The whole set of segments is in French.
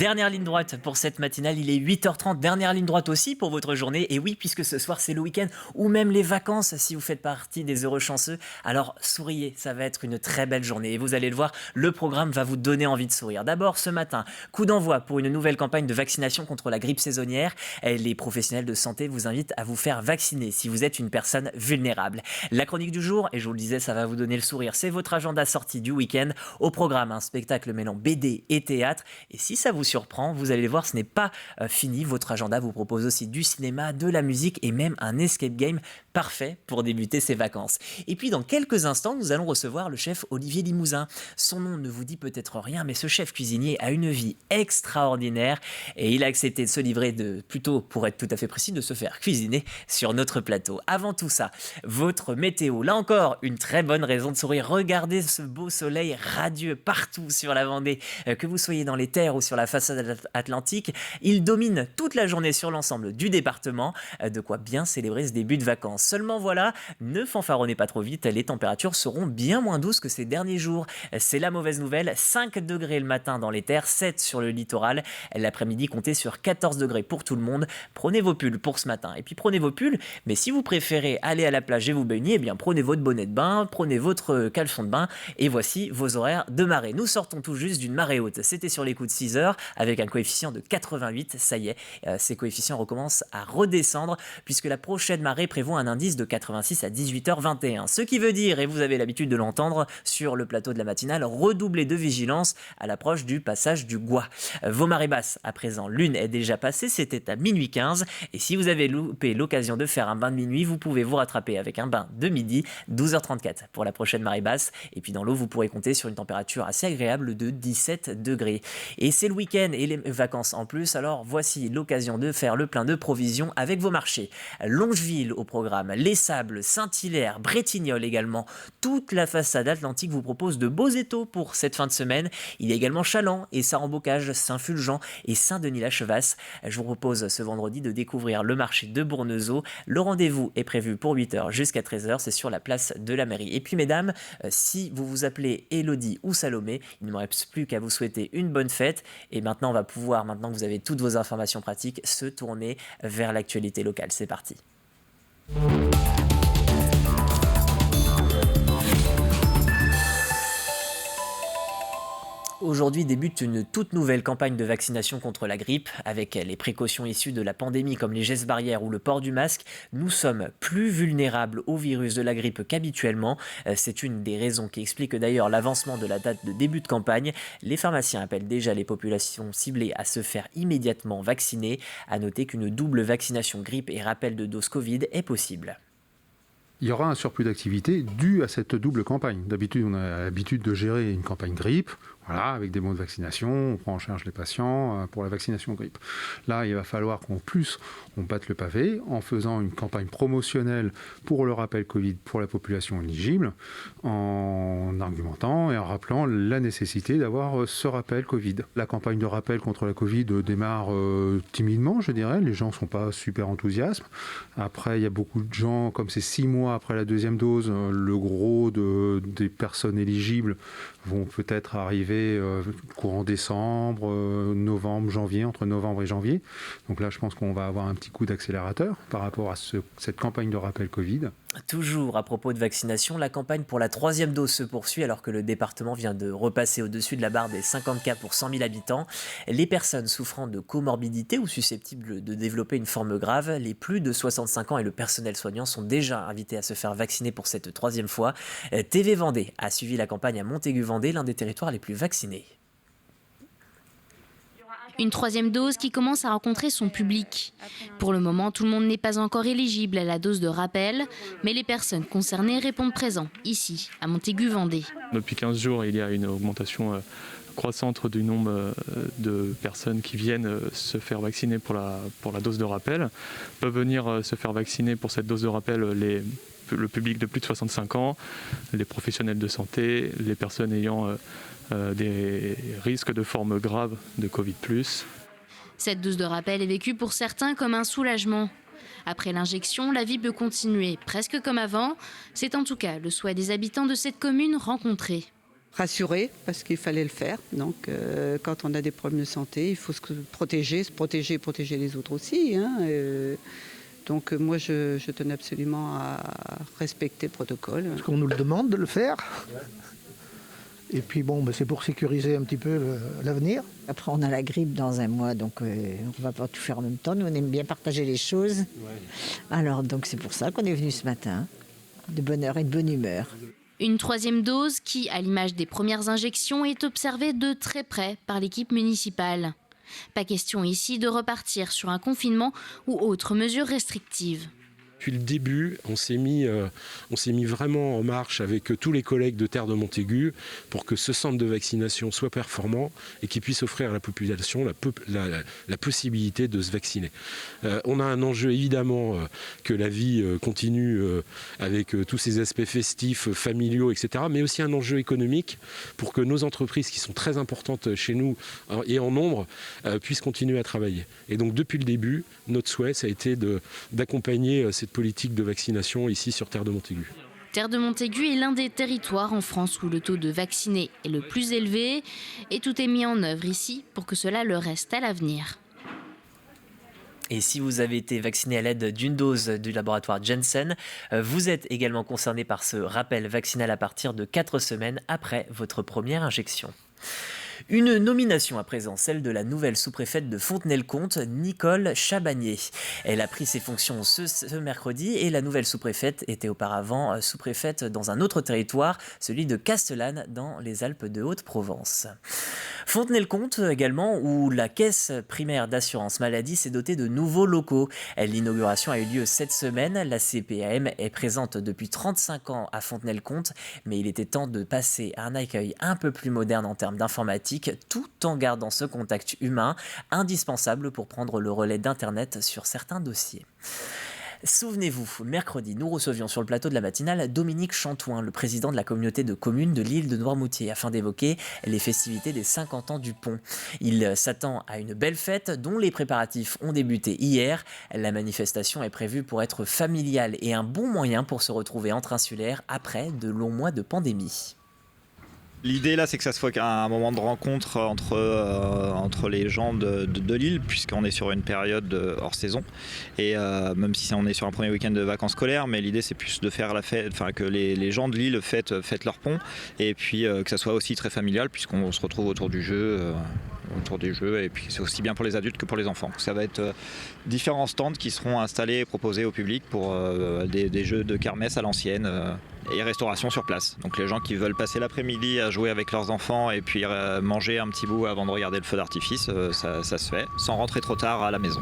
Dernière ligne droite pour cette matinale, il est 8h30, dernière ligne droite aussi pour votre journée. Et oui, puisque ce soir c'est le week-end ou même les vacances, si vous faites partie des heureux chanceux, alors souriez, ça va être une très belle journée. Et vous allez le voir, le programme va vous donner envie de sourire. D'abord, ce matin, coup d'envoi pour une nouvelle campagne de vaccination contre la grippe saisonnière. Les professionnels de santé vous invitent à vous faire vacciner si vous êtes une personne vulnérable. La chronique du jour, et je vous le disais, ça va vous donner le sourire, c'est votre agenda sorti du week-end. Au programme, un spectacle mêlant BD et théâtre. Et si ça vous surprend, vous allez le voir, ce n'est pas fini. Votre agenda vous propose aussi du cinéma, de la musique et même un escape game parfait pour débuter ses vacances. Et puis dans quelques instants, nous allons recevoir le chef Olivier Limousin. Son nom ne vous dit peut-être rien, mais ce chef cuisinier a une vie extraordinaire et il a accepté de se livrer plutôt, pour être tout à fait précis, de se faire cuisiner sur notre plateau. Avant tout ça, votre météo. Là encore, une très bonne raison de sourire. Regardez ce beau soleil radieux partout sur la Vendée, que vous soyez dans les terres ou sur la façade atlantique. Il domine toute la journée sur l'ensemble du département, de quoi bien célébrer ce début de vacances. Seulement voilà, ne fanfaronnez pas trop vite, les températures seront bien moins douces que ces derniers jours. C'est la mauvaise nouvelle, 5 degrés le matin dans les terres, 7 sur le littoral. L'après-midi, comptez sur 14 degrés pour tout le monde. Prenez vos pulls pour ce matin. Et puis prenez vos pulls, mais si vous préférez aller à la plage et vous baigner, eh bien prenez votre bonnet de bain, prenez votre caleçon de bain et voici vos horaires de marée. Nous sortons tout juste d'une marée haute. C'était sur les coups de 6 heures avec un coefficient de 88. Ça y est, ces coefficients recommencent à redescendre puisque la prochaine marée prévoit un indice de 86 à 18h21. Ce qui veut dire, et vous avez l'habitude de l'entendre sur le plateau de la matinale, redoubler de vigilance à l'approche du passage du Gois. Vos marées basses, à présent, l'une est déjà passée, c'était à minuit 15. Et si vous avez loupé l'occasion de faire un bain de minuit, vous pouvez vous rattraper avec un bain de midi, 12h34 pour la prochaine marée basse. Et puis dans l'eau, vous pourrez compter sur une température assez agréable de 17 degrés. Et c'est le week-end et les vacances en plus, alors voici l'occasion de faire le plein de provisions avec vos marchés. Longeville au programme, Les Sables, Saint-Hilaire, Bretignolles également. Toute la façade atlantique vous propose de beaux étaux pour cette fin de semaine. Il y a également Chaland et Sarrembocage, Saint-Fulgent et Saint-Denis-la-Chevasse. Je vous propose ce vendredi de découvrir le marché de Bournezeau. Le rendez-vous est prévu pour 8h jusqu'à 13h, c'est sur la place de la mairie. Et puis mesdames, si vous vous appelez Élodie ou Salomé, il ne me reste plus qu'à vous souhaiter une bonne fête. Et maintenant, on va pouvoir, maintenant que vous avez toutes vos informations pratiques, se tourner vers l'actualité locale. C'est parti. Aujourd'hui débute une toute nouvelle campagne de vaccination contre la grippe. Avec les précautions issues de la pandémie comme les gestes barrières ou le port du masque, nous sommes plus vulnérables au virus de la grippe qu'habituellement. C'est une des raisons qui explique d'ailleurs l'avancement de la date de début de campagne. Les pharmaciens appellent déjà les populations ciblées à se faire immédiatement vacciner. À noter qu'une double vaccination grippe et rappel de dose Covid est possible. Il y aura un surplus d'activité dû à cette double campagne. D'habitude, on a l'habitude de gérer une campagne grippe, voilà, avec des mots de vaccination, on prend en charge les patients pour la vaccination grippe. Là, il va falloir qu'en plus, on batte le pavé en faisant une campagne promotionnelle pour le rappel Covid pour la population éligible, en argumentant et en rappelant la nécessité d'avoir ce rappel Covid. La campagne de rappel contre la Covid démarre timidement, je dirais. Les gens ne sont pas super enthousiastes. Après, il y a beaucoup de gens, comme c'est 6 mois après la deuxième dose, le gros des personnes éligibles vont peut-être arriver courant décembre, novembre, janvier, entre novembre et janvier. Donc là, je pense qu'on va avoir un petit coup d'accélérateur par rapport à cette campagne de rappel Covid. Toujours à propos de vaccination, la campagne pour la 3e dose se poursuit alors que le département vient de repasser au-dessus de la barre des 50 cas pour 100 000 habitants. Les personnes souffrant de comorbidité ou susceptibles de développer une forme grave, les plus de 65 ans et le personnel soignant sont déjà invités à se faire vacciner pour cette 3e fois. TV Vendée a suivi la campagne à Montaigu-Vendée, l'un des territoires les plus vaccinés. Une 3e dose qui commence à rencontrer son public. Pour le moment, tout le monde n'est pas encore éligible à la dose de rappel, mais les personnes concernées répondent présent, ici, à Montaigu-Vendée. Depuis 15 jours, il y a une augmentation croissante du nombre de personnes qui viennent se faire vacciner pour la dose de rappel. Peuvent venir se faire vacciner pour cette dose de rappel le public de plus de 65 ans, les professionnels de santé, les personnes ayant des risques de formes graves de Covid+. Cette dose de rappel est vécue pour certains comme un soulagement. Après l'injection, la vie peut continuer presque comme avant. C'est en tout cas le souhait des habitants de cette commune rencontrée. Rassurés, parce qu'il fallait le faire. Donc, quand on a des problèmes de santé, il faut se protéger et protéger les autres aussi. Donc, moi, je tenais absolument à respecter le protocole. Parce qu'on nous le demande de le faire. Et puis bon, c'est pour sécuriser un petit peu l'avenir. Après, on a la grippe dans un mois, donc on ne va pas tout faire en même temps. Nous, on aime bien partager les choses. Ouais. Alors, donc c'est pour ça qu'on est venu ce matin, de bonne heure et de bonne humeur. Une troisième dose qui, à l'image des premières injections, est observée de très près par l'équipe municipale. Pas question ici de repartir sur un confinement ou autres mesures restrictives. Depuis le début, on s'est mis vraiment en marche avec tous les collègues de Terre de Montaigu pour que ce centre de vaccination soit performant et qu'il puisse offrir à la population la possibilité de se vacciner. On a un enjeu évidemment que la vie continue avec tous ces aspects festifs, familiaux, etc. Mais aussi un enjeu économique pour que nos entreprises qui sont très importantes chez nous et en nombre puissent continuer à travailler. Et donc depuis le début, notre souhait, ça a été d'accompagner cette politique de vaccination ici sur Terre de Montaigu. Terre de Montaigu est l'un des territoires en France où le taux de vaccinés est le plus élevé et tout est mis en œuvre ici pour que cela le reste à l'avenir. Et si vous avez été vacciné à l'aide d'une dose du laboratoire Janssen, vous êtes également concerné par ce rappel vaccinal à partir de 4 semaines après votre première injection. Une nomination à présent, celle de la nouvelle sous-préfète de Fontenay-le-Comte, Nicole Chabagnier. Elle a pris ses fonctions ce mercredi et la nouvelle sous-préfète était auparavant sous-préfète dans un autre territoire, celui de Castellane dans les Alpes de Haute-Provence. Fontenay-le-Comte également, où la caisse primaire d'assurance maladie s'est dotée de nouveaux locaux. L'inauguration a eu lieu cette semaine. La CPAM est présente depuis 35 ans à Fontenay-le-Comte, mais il était temps de passer à un accueil un peu plus moderne en termes d'informatique, tout en gardant ce contact humain indispensable pour prendre le relais d'Internet sur certains dossiers. Souvenez-vous, mercredi, nous recevions sur le plateau de la matinale Dominique Chantouin, le président de la communauté de communes de l'île de Noirmoutier, afin d'évoquer les festivités des 50 ans du pont. Il s'attend à une belle fête dont les préparatifs ont débuté hier. La manifestation est prévue pour être familiale et un bon moyen pour se retrouver entre insulaires après de longs mois de pandémie. L'idée là, c'est que ça soit un moment de rencontre entre les gens de l'île, puisqu'on est sur une période hors saison. Et même si on est sur un premier week-end de vacances scolaires, mais l'idée c'est plus de faire la fête, enfin que les gens de l'île fêtent leur pont, et puis que ça soit aussi très familial, puisqu'on se retrouve autour du jeu. Et puis c'est aussi bien pour les adultes que pour les enfants. Ça va être différents stands qui seront installés et proposés au public pour des jeux de kermesse à l'ancienne et restauration sur place. Donc les gens qui veulent passer l'après-midi à jouer avec leurs enfants et puis manger un petit bout avant de regarder le feu d'artifice, ça se fait, sans rentrer trop tard à la maison.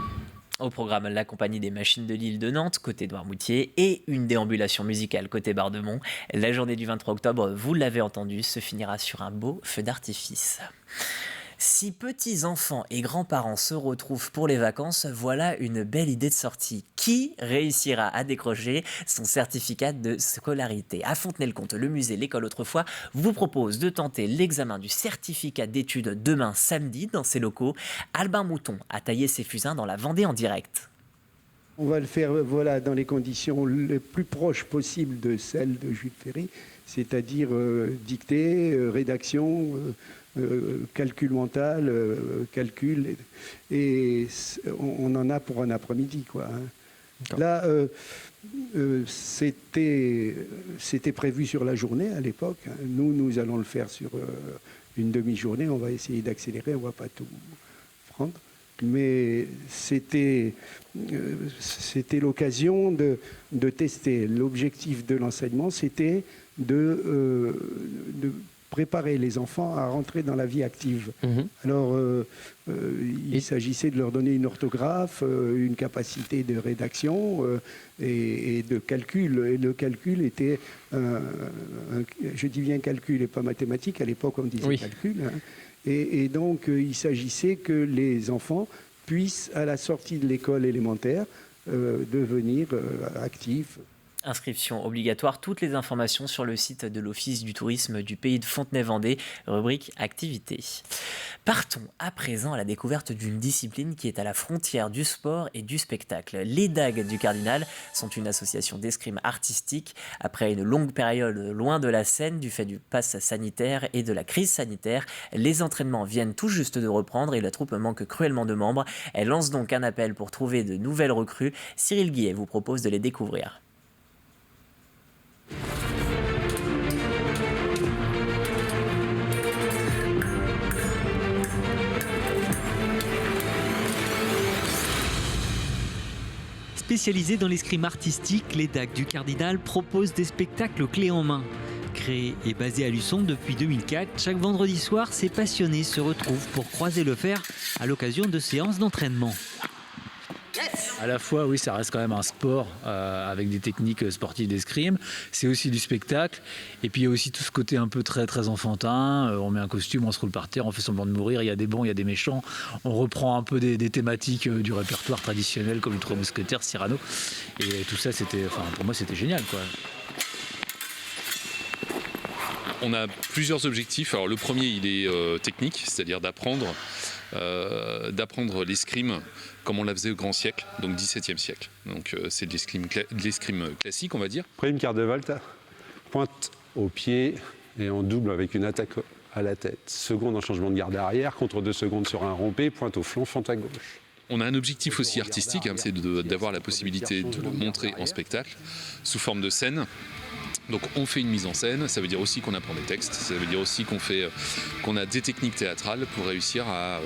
Au programme, la compagnie des machines de l'île de Nantes, côté Noirmoutier, et une déambulation musicale côté Bardemont. La journée du 23 octobre, vous l'avez entendu, se finira sur un beau feu d'artifice. Si petits-enfants et grands-parents se retrouvent pour les vacances, voilà une belle idée de sortie. Qui réussira à décrocher son certificat de scolarité ? À Fontenay-le-Comte, le musée L'École Autrefois vous propose de tenter l'examen du certificat d'études demain samedi dans ses locaux. Albin Mouton a taillé ses fusains dans la Vendée en direct. On va le faire dans les conditions les plus proches possibles de celles de Jules Ferry, c'est-à-dire dictée, rédaction, calcul mental, calcul, et on en a pour un après-midi, quoi. Là, c'était prévu sur la journée à l'époque. Nous allons le faire sur une demi-journée. On va essayer d'accélérer, on ne va pas tout prendre. Mais c'était l'occasion de tester. L'objectif de l'enseignement, c'était de préparer les enfants à rentrer dans la vie active. Alors, il s'agissait de leur donner une orthographe, une capacité de rédaction et de calcul. Et le calcul était, je dis bien calcul et pas mathématique, à l'époque on disait calcul. Hein. Et donc, il s'agissait que les enfants puissent, à la sortie de l'école élémentaire, devenir actifs. Inscription obligatoire, toutes les informations sur le site de l'Office du tourisme du pays de Fontenay-Vendée, rubrique activités. Partons à présent à la découverte d'une discipline qui est à la frontière du sport et du spectacle. Les Dagues du Cardinal sont une association d'escrime artistique. Après une longue période loin de la scène du fait du pass sanitaire et de la crise sanitaire, les entraînements viennent tout juste de reprendre et la troupe manque cruellement de membres. Elle lance donc un appel pour trouver de nouvelles recrues. Cyril Guillet vous propose de les découvrir. Spécialisés dans l'escrime artistique, les Dagues du Cardinal proposent des spectacles clés en main. Créés et basés à Luçon depuis 2004, chaque vendredi soir, ces passionnés se retrouvent pour croiser le fer à l'occasion de séances d'entraînement. À la fois, oui, ça reste quand même un sport avec des techniques sportives d'escrime. C'est aussi du spectacle. Et puis il y a aussi tout ce côté un peu très, très enfantin. On met un costume, on se roule par terre, on fait semblant de mourir. Il y a des bons, il y a des méchants. On reprend un peu des thématiques du répertoire traditionnel comme le Trois Mousquetaires, Cyrano. Et tout ça, pour moi, c'était génial, quoi. On a plusieurs objectifs. Alors, le premier, il est technique, c'est-à-dire d'apprendre l'escrime comme on la faisait au grand siècle, donc XVIIe siècle. Donc c'est de l'escrime classique, on va dire. Prime quart de volte, pointe au pied et en double avec une attaque à la tête. Seconde en changement de garde arrière, contre 2 secondes sur un rompé, pointe au flanc, fente à gauche. On a un objectif aussi artistique, c'est d'avoir la possibilité de le montrer en spectacle sous forme de scène. Donc on fait une mise en scène, ça veut dire aussi qu'on apprend des textes, ça veut dire aussi qu'on a des techniques théâtrales pour réussir à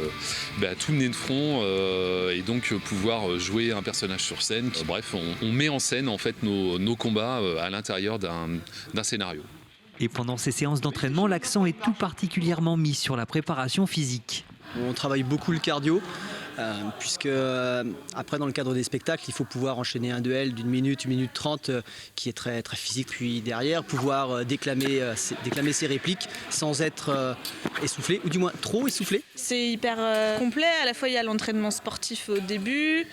tout mener de front et donc pouvoir jouer un personnage sur scène. Bref, on met en scène en fait nos combats à l'intérieur d'un scénario. Et pendant ces séances d'entraînement, l'accent est tout particulièrement mis sur la préparation physique. On travaille beaucoup le cardio, puisque après dans le cadre des spectacles, il faut pouvoir enchaîner un duel d'une minute, 1 minute 30 qui est très, très physique, puis derrière pouvoir déclamer ses répliques sans être essoufflé, ou du moins trop essoufflé. C'est hyper complet, à la fois il y a l'entraînement sportif au début,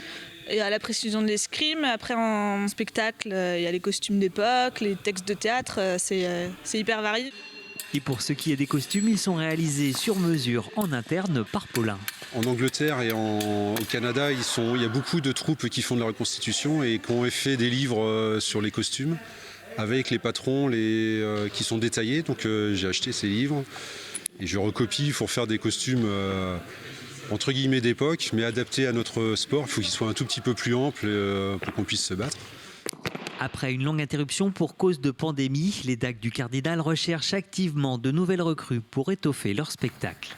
il y a la précision de l'escrime, après en spectacle il y a les costumes d'époque, les textes de théâtre, c'est hyper varié. Et pour ce qui est des costumes, ils sont réalisés sur mesure en interne par Paulin. En Angleterre et au Canada, il y a beaucoup de troupes qui font de la reconstitution et qui ont fait des livres sur les costumes avec les patrons qui sont détaillés. Donc j'ai acheté ces livres et je recopie pour faire des costumes entre guillemets d'époque, mais adaptés à notre sport. Il faut qu'ils soient un tout petit peu plus amples pour qu'on puisse se battre. Après une longue interruption pour cause de pandémie, les Dagues du Cardinal recherchent activement de nouvelles recrues pour étoffer leur spectacle.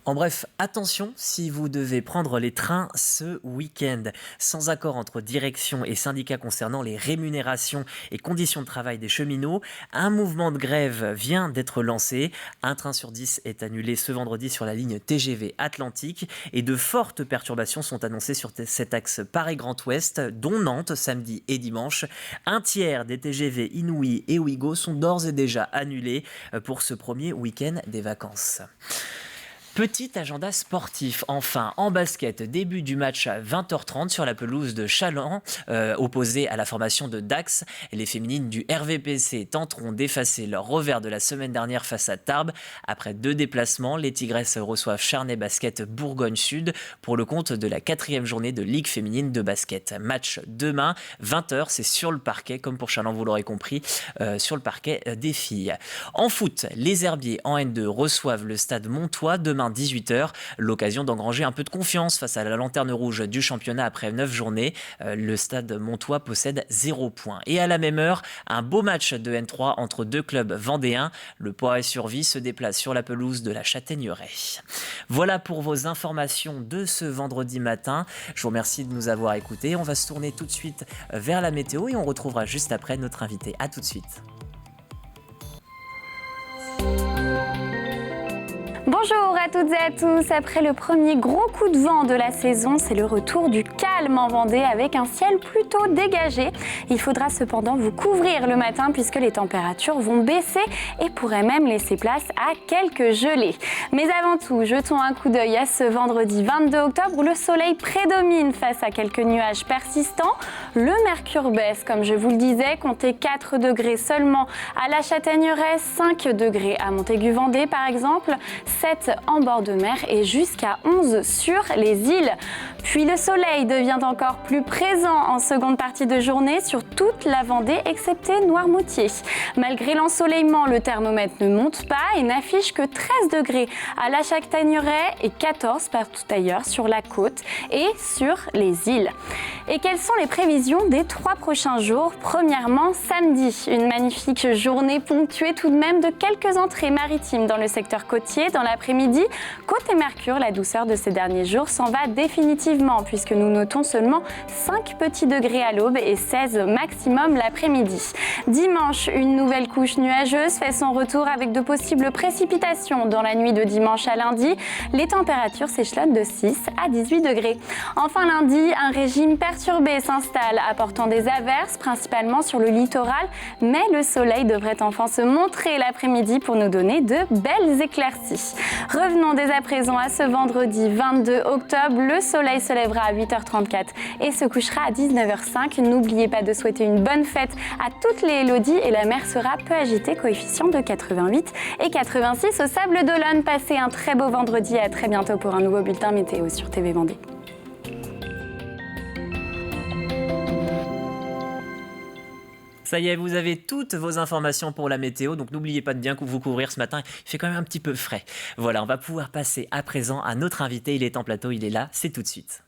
En bref, attention si vous devez prendre les trains ce week-end. Sans accord entre direction et syndicats concernant les rémunérations et conditions de travail des cheminots, un mouvement de grève vient d'être lancé. Un train sur 10 est annulé ce vendredi sur la ligne TGV Atlantique et de fortes perturbations sont annoncées sur cet axe Paris-Grand Ouest, dont Nantes samedi et dimanche. Un tiers des TGV Inouï et Ouigo sont d'ores et déjà annulés pour ce premier week-end des vacances. Petit agenda sportif, enfin, en basket, début du match à 20h30 sur la pelouse de Chaland, opposée à la formation de Dax. Les féminines du RVPC tenteront d'effacer leur revers de la semaine dernière face à Tarbes. Après 2 déplacements, les Tigresses reçoivent Charnay Basket Bourgogne Sud pour le compte de la 4e journée de Ligue féminine de basket. Match demain, 20h, c'est sur le parquet, comme pour Chaland, vous l'aurez compris, sur le parquet des filles. En foot, les Herbiers en N2 reçoivent le stade Montois demain 18h, l'occasion d'engranger un peu de confiance face à la lanterne rouge du championnat après 9 journées. Le stade Montois possède 0 points. Et à la même heure, un beau match de N3 entre 2 clubs vendéens. Le Poiret-sur-Vie se déplace sur la pelouse de la Châtaigneraie. Voilà pour vos informations de ce vendredi matin. Je vous remercie de nous avoir écoutés. On va se tourner tout de suite vers la météo et on retrouvera juste après notre invité. À tout de suite. Bonjour à toutes et à tous. Après le premier gros coup de vent de la saison, c'est le retour du calme en Vendée avec un ciel plutôt dégagé. Il faudra cependant vous couvrir le matin puisque les températures vont baisser et pourraient même laisser place à quelques gelées. Mais avant tout, jetons un coup d'œil à ce vendredi 22 octobre où le soleil prédomine face à quelques nuages persistants. Le mercure baisse, comme je vous le disais, comptez 4 degrés seulement à la Châtaigneraie, 5 degrés à Montaigu-Vendée par exemple, 7 en bord de mer et jusqu'à 11 sur les îles. Puis le soleil devient encore plus présent en seconde partie de journée sur toute la Vendée excepté Noirmoutier. Malgré l'ensoleillement, le thermomètre ne monte pas et n'affiche que 13 degrés à la Châtaigneraie et 14 partout ailleurs sur la côte et sur les îles. Et quelles sont les prévisions des 3 prochains jours? Premièrement, samedi, une magnifique journée ponctuée tout de même de quelques entrées maritimes dans le secteur côtier. Dans l'après-midi, côté Mercure, la douceur de ces derniers jours s'en va définitivement puisque nous notons seulement 5 petits degrés à l'aube et 16 maximum l'après-midi. Dimanche, une nouvelle couche nuageuse fait son retour avec de possibles précipitations dans la nuit de dimanche à lundi. Les températures s'échelonnent de 6 à 18 degrés. Enfin lundi, un régime perturbé s'installe apportant des averses principalement sur le littoral, mais le soleil devrait enfin se montrer l'après-midi pour nous donner de belles éclaircies. Revenons dès à présent à ce vendredi 22 octobre. Le soleil se lèvera à 8h34 et se couchera à 19h05. N'oubliez pas de souhaiter une bonne fête à toutes les Élodies et la mer sera peu agitée, coefficient de 88 et 86 au Sable d'Olonne. Passez un très beau vendredi et à très bientôt pour un nouveau bulletin météo sur TV Vendée. Ça y est, vous avez toutes vos informations pour la météo, donc n'oubliez pas de bien vous couvrir ce matin. Il fait quand même un petit peu frais. Voilà, on va pouvoir passer à présent à notre invité. Il est en plateau, il est là, c'est tout de suite.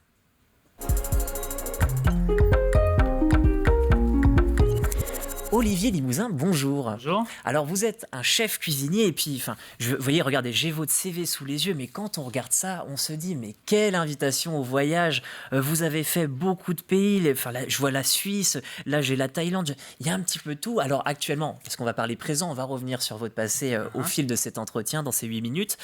Olivier Limousin, bonjour. Bonjour. Alors vous êtes un chef cuisinier et puis, vous voyez, regardez, j'ai votre CV sous les yeux, mais quand on regarde ça, on se dit, mais quelle invitation au voyage. Vous avez fait beaucoup de pays, là, je vois la Suisse, là j'ai la Thaïlande, il y a un petit peu tout. Alors actuellement, parce qu'on va parler présent, on va revenir sur votre passé au fil de cet entretien dans ces 8 minutes,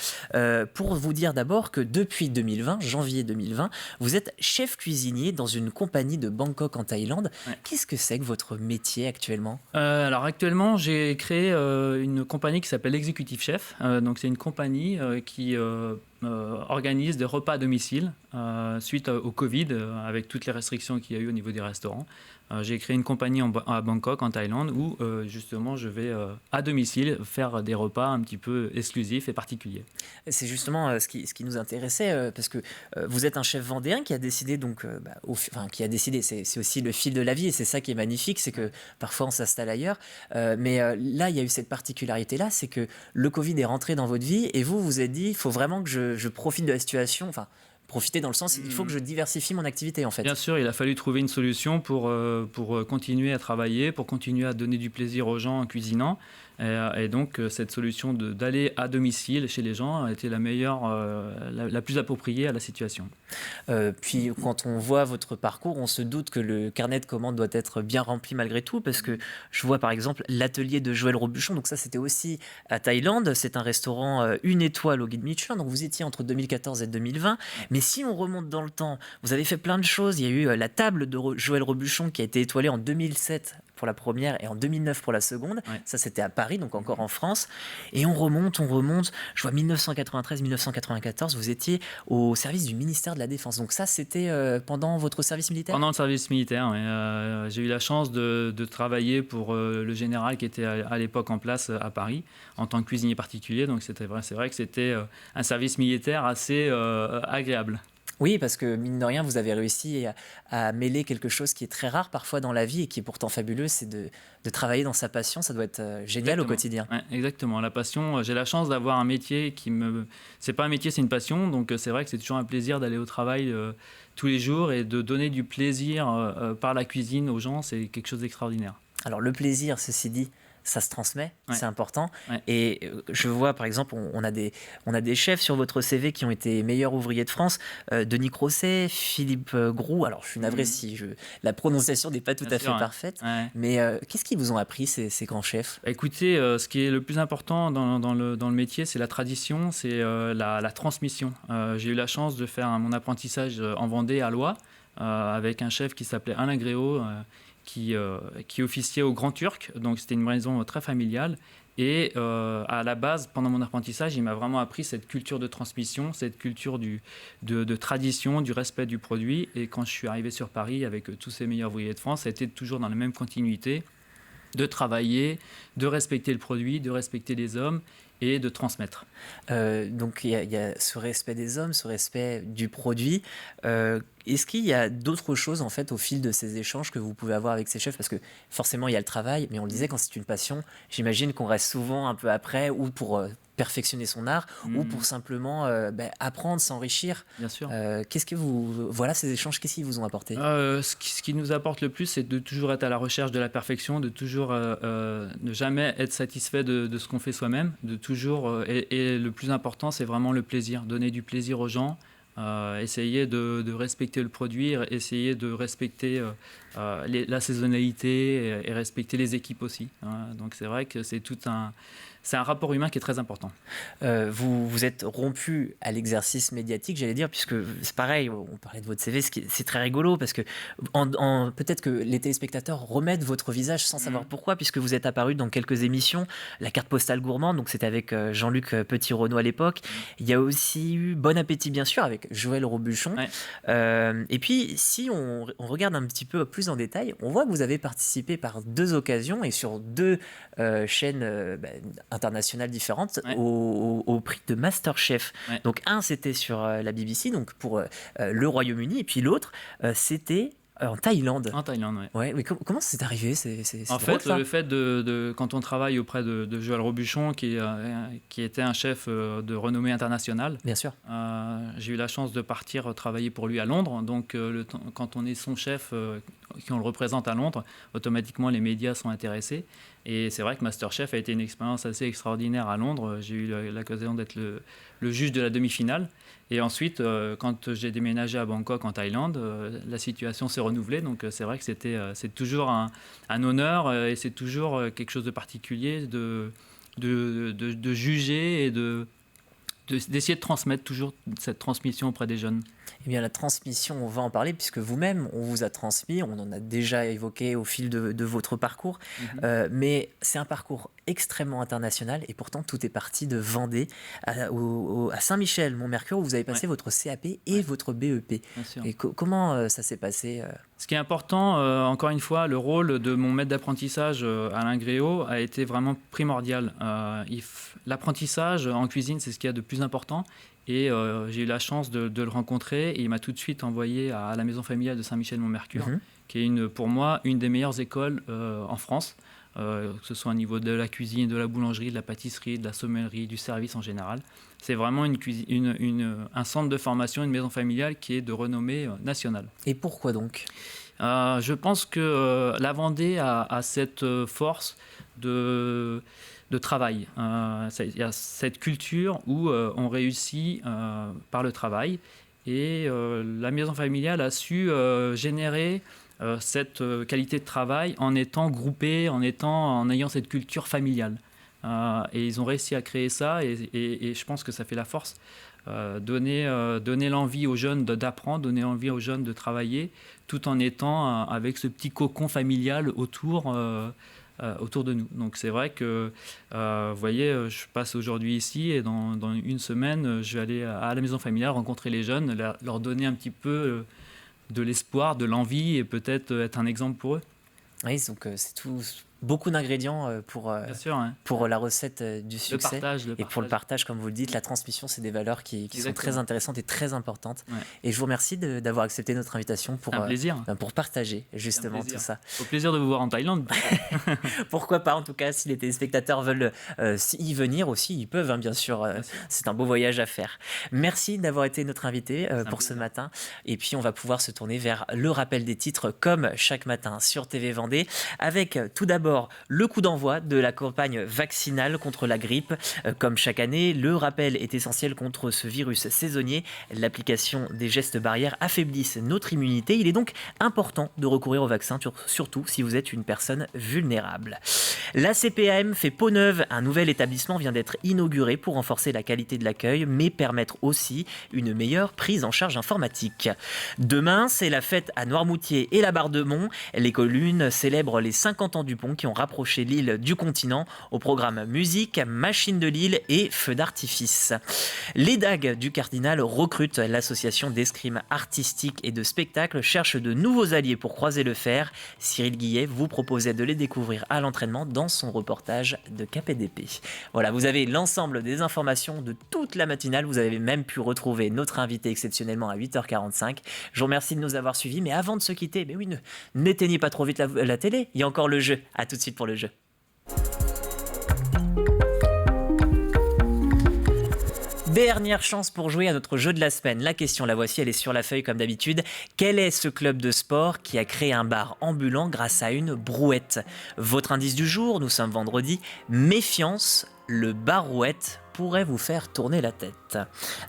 pour vous dire d'abord que depuis 2020, janvier 2020, vous êtes chef cuisinier dans une compagnie de Bangkok en Thaïlande. Ouais. Qu'est-ce que c'est que votre métier actuellement ? Alors actuellement, j'ai créé une compagnie qui s'appelle Executive Chef. Donc c'est une compagnie qui organise des repas à domicile suite au Covid, avec toutes les restrictions qu'il y a eu au niveau des restaurants. J'ai créé une compagnie à Bangkok, en Thaïlande, où justement je vais à domicile faire des repas un petit peu exclusifs et particuliers. C'est justement ce qui nous intéressait, parce que vous êtes un chef vendéen qui a décidé, c'est aussi le fil de la vie, et c'est ça qui est magnifique, c'est que parfois on s'installe ailleurs. Mais là, il y a eu cette particularité-là, c'est que le Covid est rentré dans votre vie, et vous vous êtes dit, il faut vraiment que je profite de la situation, profiter dans le sens, il faut que je diversifie mon activité en fait. Bien sûr, il a fallu trouver une solution pour continuer à travailler, pour continuer à donner du plaisir aux gens en cuisinant. Et donc, cette solution d'aller à domicile chez les gens a été la meilleure, la plus appropriée à la situation. Puis, quand on voit votre parcours, on se doute que le carnet de commandes doit être bien rempli malgré tout, parce que je vois par exemple l'atelier de Joël Robuchon, donc ça c'était aussi à Thaïlande, c'est un restaurant 1 étoile au guide Michelin, donc vous étiez entre 2014 et 2020, mais si on remonte dans le temps, vous avez fait plein de choses, il y a eu la table de Joël Robuchon qui a été étoilée en 2007 pour la première et en 2009 pour la seconde. Ouais. Ça, c'était à Paris, donc encore en France. Et on remonte. Je vois 1993-1994, vous étiez au service du ministère de la Défense. Donc ça, c'était pendant votre service militaire ? Pendant le service militaire, oui. J'ai eu la chance de travailler pour le général qui était à l'époque en place à Paris, en tant que cuisinier particulier. Donc c'est vrai que c'était un service militaire assez agréable. Oui, parce que mine de rien, vous avez réussi à mêler quelque chose qui est très rare parfois dans la vie et qui est pourtant fabuleux, c'est de travailler dans sa passion. Ça doit être génial. Exactement. Au quotidien. Ouais, exactement, la passion. J'ai la chance d'avoir un métier c'est pas un métier, c'est une passion. Donc c'est vrai que c'est toujours un plaisir d'aller au travail tous les jours et de donner du plaisir par la cuisine aux gens. C'est quelque chose d'extraordinaire. Alors le plaisir, ceci dit, ça se transmet, Ouais. c'est important. Ouais. Et je vois, par exemple, on a des chefs sur votre CV qui ont été meilleurs ouvriers de France. Denis Crosset, Philippe Groux. Alors, je suis navré si la prononciation n'est pas tout Bien à fait sûr, ouais. parfaite. Ouais. Mais qu'est-ce qu'ils vous ont appris, ces grands chefs? Écoutez, ce qui est le plus important dans le métier, c'est la tradition, c'est la transmission. J'ai eu la chance de faire mon apprentissage en Vendée, à Loie, avec un chef qui s'appelait Alain Gréau, qui officiait au Grand Turc. Donc c'était une maison très familiale. Et à la base, pendant mon apprentissage, il m'a vraiment appris cette culture de transmission, cette culture de tradition, du respect du produit. Et quand je suis arrivé sur Paris avec tous ces meilleurs ouvriers de France, ça a été toujours dans la même continuité, de travailler, de respecter le produit, de respecter les hommes et de transmettre. Donc il y a ce respect des hommes, ce respect du produit. Est-ce qu'il y a d'autres choses en fait au fil de ces échanges que vous pouvez avoir avec ces chefs? Parce que forcément il y a le travail, mais on le disait, quand c'est une passion, j'imagine qu'on reste souvent un peu après, ou pour perfectionner son art, ou pour simplement apprendre, s'enrichir. Bien sûr. Voilà, ces échanges, qu'est-ce qu'ils vous ont apporté? Ce qui nous apporte le plus, c'est de toujours être à la recherche de la perfection, de toujours ne jamais être satisfait de ce qu'on fait soi-même, de toujours et le plus important, c'est vraiment le plaisir, donner du plaisir aux gens. Essayer de respecter le produit, essayer de respecter la saisonnalité et respecter les équipes aussi. Donc c'est vrai que c'est un rapport humain qui est très important. Vous êtes rompu à l'exercice médiatique, j'allais dire, puisque c'est pareil, on parlait de votre CV, c'est très rigolo, parce que peut-être que les téléspectateurs remettent votre visage sans savoir pourquoi, puisque vous êtes apparu dans quelques émissions. La carte postale gourmande, donc c'était avec Jean-Luc Petit-Renaud à l'époque. Il y a aussi eu Bon Appétit, bien sûr, avec Joël Robuchon. Et puis, si on regarde un petit peu plus en détail, on voit que vous avez participé par 2 occasions et sur 2 chaînes internationales différentes au prix de MasterChef. Donc c'était sur la BBC, donc pour le Royaume-Uni, et puis l'autre c'était en Thaïlande. En Thaïlande, oui. Ouais, mais comment c'est arrivé? C'est En drôle, fait, ça. le fait quand on travaille auprès de Joël Robuchon, qui était un chef de renommée internationale. Bien sûr. J'ai eu la chance de partir travailler pour lui à Londres. Donc, quand on est son chef, qu'on le représente à Londres, automatiquement les médias sont intéressés. Et c'est vrai que MasterChef a été une expérience assez extraordinaire à Londres. J'ai eu l'occasion d'être le juge de la demi-finale. Et ensuite, quand j'ai déménagé à Bangkok, en Thaïlande, la situation s'est renouvelée. Donc c'est vrai que c'est toujours un honneur et c'est toujours quelque chose de particulier de juger et d'essayer de transmettre toujours cette transmission auprès des jeunes. Eh bien, la transmission, on va en parler, puisque vous-même, on vous a transmis, on en a déjà évoqué au fil de votre parcours, mais c'est un parcours extrêmement international, et pourtant tout est parti de Vendée à Saint-Michel-Mont-Mercure, où vous avez passé votre CAP et votre BEP. Bien sûr. Et comment ça s'est passé? Ce qui est important, encore une fois, le rôle de mon maître d'apprentissage, Alain Gréau, a été vraiment primordial. L'apprentissage en cuisine, c'est ce qu'il y a de plus important. Et j'ai eu la chance de le rencontrer, et il m'a tout de suite envoyé à la maison familiale de Saint-Michel-Mont-Mercure, qui est pour moi une des meilleures écoles en France, que ce soit au niveau de la cuisine, de la boulangerie, de la pâtisserie, de la sommellerie, du service en général. C'est vraiment un centre de formation, une maison familiale qui est de renommée nationale. Et pourquoi donc? Je pense que la Vendée a cette force de travail. Il y a cette culture où on réussit par le travail, et la maison familiale a su générer cette qualité de travail en étant groupés, en ayant cette culture familiale. Et ils ont réussi à créer ça, et je pense que ça fait la force. Donner l'envie aux jeunes d'apprendre, donner l'envie aux jeunes de travailler, tout en étant avec ce petit cocon familial autour de nous. Donc c'est vrai que, vous voyez, je passe aujourd'hui ici, et dans une semaine, je vais aller à la maison familiale rencontrer les jeunes, leur donner un petit peu de l'espoir, de l'envie, et peut-être être un exemple pour eux. Oui, donc c'est tout. Beaucoup d'ingrédients pour la recette du succès. Et pour le partage, comme vous le dites, la transmission, c'est des valeurs qui sont très intéressantes et très importantes. Ouais. Et je vous remercie d'avoir accepté notre invitation pour partager justement tout ça. Au plaisir de vous voir en Thaïlande. Pourquoi pas, en tout cas, si les téléspectateurs veulent y venir aussi, ils peuvent, bien sûr. C'est un beau voyage à faire. Merci d'avoir été notre invité pour ce matin. Et puis, on va pouvoir se tourner vers le rappel des titres, comme chaque matin sur TV Vendée, avec tout d'abord encore le coup d'envoi de la campagne vaccinale contre la grippe. Comme chaque année, le rappel est essentiel contre ce virus saisonnier. L'application des gestes barrières affaiblissent notre immunité. Il est donc important de recourir au vaccin, surtout si vous êtes une personne vulnérable. La CPAM fait peau neuve. Un nouvel établissement vient d'être inauguré pour renforcer la qualité de l'accueil, mais permettre aussi une meilleure prise en charge informatique. Demain, c'est la fête à Noirmoutier et la Barre-de-Mont. L'école Lune célèbre les 50 ans du pont qui ont rapproché l'île du continent. Au programme musique, machine de l'île et feux d'artifice. Les Dagues du Cardinal recrutent. L'association d'escrime artistique et de spectacle cherche de nouveaux alliés pour croiser le fer. Cyril Guillet vous proposait de les découvrir à l'entraînement dans son reportage de KPDP. Voilà, vous avez l'ensemble des informations de toute la matinale. Vous avez même pu retrouver notre invité exceptionnellement à 8h45. Je vous remercie de nous avoir suivis. Mais avant de se quitter, n'éteignez pas trop vite la télé. Il y a encore le jeu. À tout de suite pour le jeu. Dernière chance pour jouer à notre jeu de la semaine. La question, la voici, elle est sur la feuille comme d'habitude. Quel est ce club de sport qui a créé un bar ambulant grâce à une brouette ? Votre indice du jour, nous sommes vendredi. Méfiance, le barouette pourrait vous faire tourner la tête.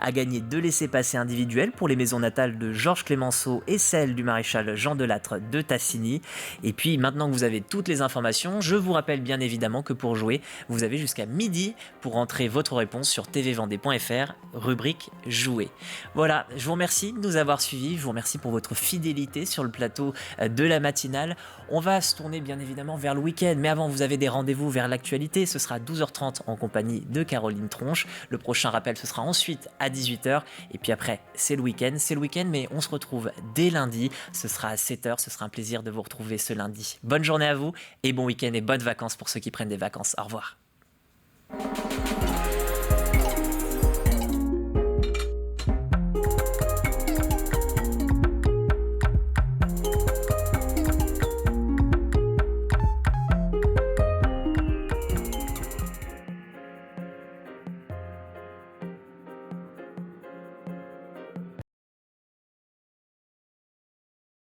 À gagner 2 laissez-passer individuels pour les maisons natales de Georges Clémenceau et celle du maréchal Jean Delattre de Tassigny. Et puis maintenant que vous avez toutes les informations, je vous rappelle bien évidemment que pour jouer, vous avez jusqu'à midi pour entrer votre réponse sur tvvendée.fr, rubrique jouer. Voilà, je vous remercie de nous avoir suivis, je vous remercie pour votre fidélité sur le plateau de la matinale. On va se tourner bien évidemment vers le week-end, mais avant vous avez des rendez-vous vers l'actualité, ce sera à 12h30 en compagnie de Caroline Tronche. Le prochain rappel, ce sera ensuite à 18h. Et puis après, c'est le week-end, mais on se retrouve dès lundi. Ce sera à 7h. Ce sera un plaisir de vous retrouver ce lundi. Bonne journée à vous et bon week-end et bonnes vacances pour ceux qui prennent des vacances. Au revoir.